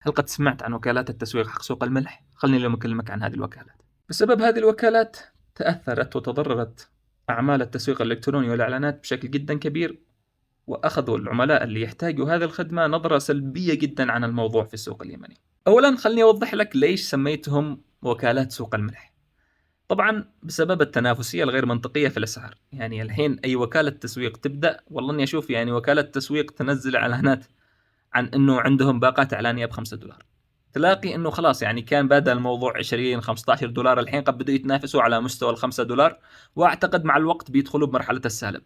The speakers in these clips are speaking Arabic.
هل قد سمعت عن وكالات التسويق حق سوق الملح؟ خلني اليوم أكلمك عن هذه الوكالات. بسبب هذه الوكالات تأثرت وتضررت أعمال التسويق الإلكتروني والإعلانات بشكل جدا كبير، وأخذوا العملاء اللي يحتاجوا هذه الخدمة نظرة سلبية جدا عن الموضوع في السوق اليمني. أولا خلني أوضح لك ليش سميتهم وكالات سوق الملح. طبعا بسبب التنافسية الغير منطقية في الأسعار. يعني الحين أي وكالة تسويق تبدأ، والله إني أشوف يعني وكالة تسويق تنزل إعلانات عن انه عندهم باقات اعلانيه ب5 دولار، تلاقي انه خلاص يعني كان بدا الموضوع 20 15 دولار، الحين قد بدوا يتنافسوا على مستوى ال5 دولار، واعتقد مع الوقت بيدخلوا بمرحله السالب.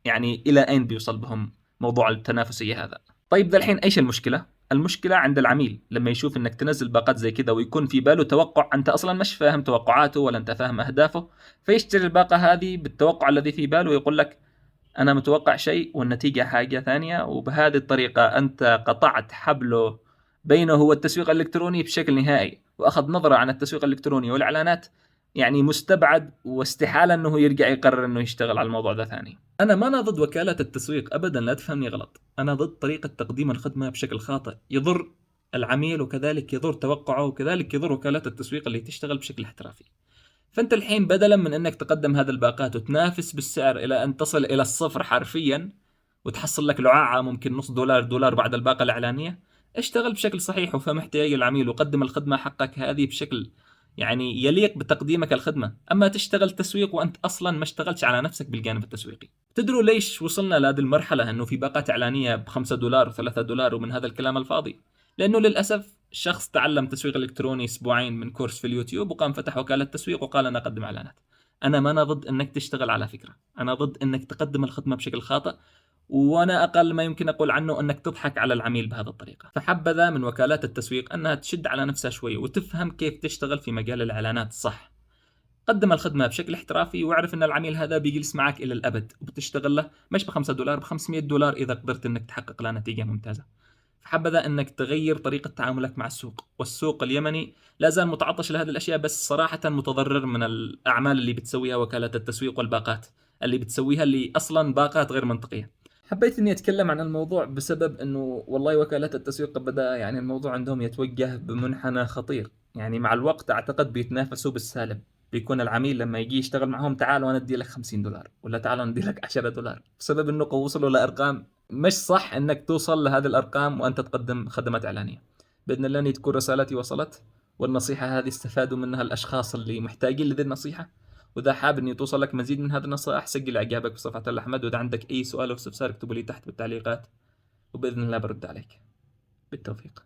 يعني الى اين بيوصل بهم موضوع التنافسيه هذا؟ طيب ذا الحين ايش المشكله؟ المشكله عند العميل لما يشوف انك تنزل باقات زي كذا ويكون في باله توقع انت اصلا مش فاهم توقعاته ولا انت فاهم اهدافه، فيشتري الباقه هذه بالتوقع الذي في باله ويقول لك أنا متوقع شيء والنتيجة حاجة ثانية، وبهذه الطريقة أنت قطعت حبله بينه والتسويق الإلكتروني بشكل نهائي، وأخذ نظرة عن التسويق الإلكتروني والإعلانات. يعني مستبعد واستحالة أنه يرجع يقرر أنه يشتغل على الموضوع ده ثاني. أنا ما ضد وكالة التسويق أبدا، لا تفهمني غلط، أنا ضد طريقة تقديم الخدمة بشكل خاطئ يضر العميل، وكذلك يضر توقعه، وكذلك يضر وكالات التسويق اللي تشتغل بشكل احترافي. فانت الحين بدلا من انك تقدم هذه الباقات وتنافس بالسعر الى ان تصل الى الصفر حرفيا، وتحصل لك لعاعة ممكن نص دولار دولار بعد الباقة الإعلانية، اشتغل بشكل صحيح وفهم احتياج العميل وقدم الخدمة حقك هذه بشكل يعني يليق بتقديمك الخدمة. أما تشتغل تسويق وأنت أصلا ما اشتغلتش على نفسك بالجانب التسويقي. تدروا ليش وصلنا لهذه المرحلة أنه في باقات إعلانية ب5 دولار و3 دولار ومن هذا الكلام الفاضي؟ لأنه للأسف شخص تعلم تسويق إلكتروني أسبوعين من كورس في اليوتيوب وقام فتح وكالة تسويق وقال أنا أقدم إعلانات. أنا ضد أنك تشتغل على فكرة، أنا ضد أنك تقدم الخدمة بشكل خاطئ، وانا اقل ما يمكن اقول عنه انك تضحك على العميل بهذه الطريقه. فحبذا من وكالات التسويق انها تشد على نفسها شوي وتفهم كيف تشتغل في مجال الاعلانات صح. قدم الخدمه بشكل احترافي واعرف ان العميل هذا بيجلس معك الى الابد وبتشتغل له مش ب5 دولار، ب500 دولار اذا قدرت انك تحقق له نتيجه ممتازه. فحبذا انك تغير طريقه تعاملك مع السوق، والسوق اليمني لا زال متعطش لهذه الاشياء، بس صراحه متضرر من الاعمال اللي بتسويها وكالات التسويق والباقات اللي بتسويها، اللي اصلا باقات غير منطقيه. حبيت اني اتكلم عن الموضوع بسبب انه والله وكالات التسويق بدأ يعني الموضوع عندهم يتوجه بمنحنى خطير. يعني مع الوقت اعتقد بيتنافسوا بالسالب، بيكون العميل لما يجي يشتغل معهم تعال وانا ادي لك 50 دولار ولا تعال انا ادي لك 10 دولار، بسبب انه وصلوا لارقام مش صح انك توصل لهذه الارقام وانت تقدم خدمات اعلانيه. باذن الله ان تكون رسالتي وصلت، والنصيحه هذه استفادوا منها الاشخاص اللي محتاجين لذي النصيحه. وإذا حاب إني توصل لك مزيد من هذه النصائح سجل إعجابك بصفحة الأحمد، وإذا عندك أي سؤال أو استفسار اكتبه لي تحت بالتعليقات، وبإذن الله برد عليك. بالتوفيق.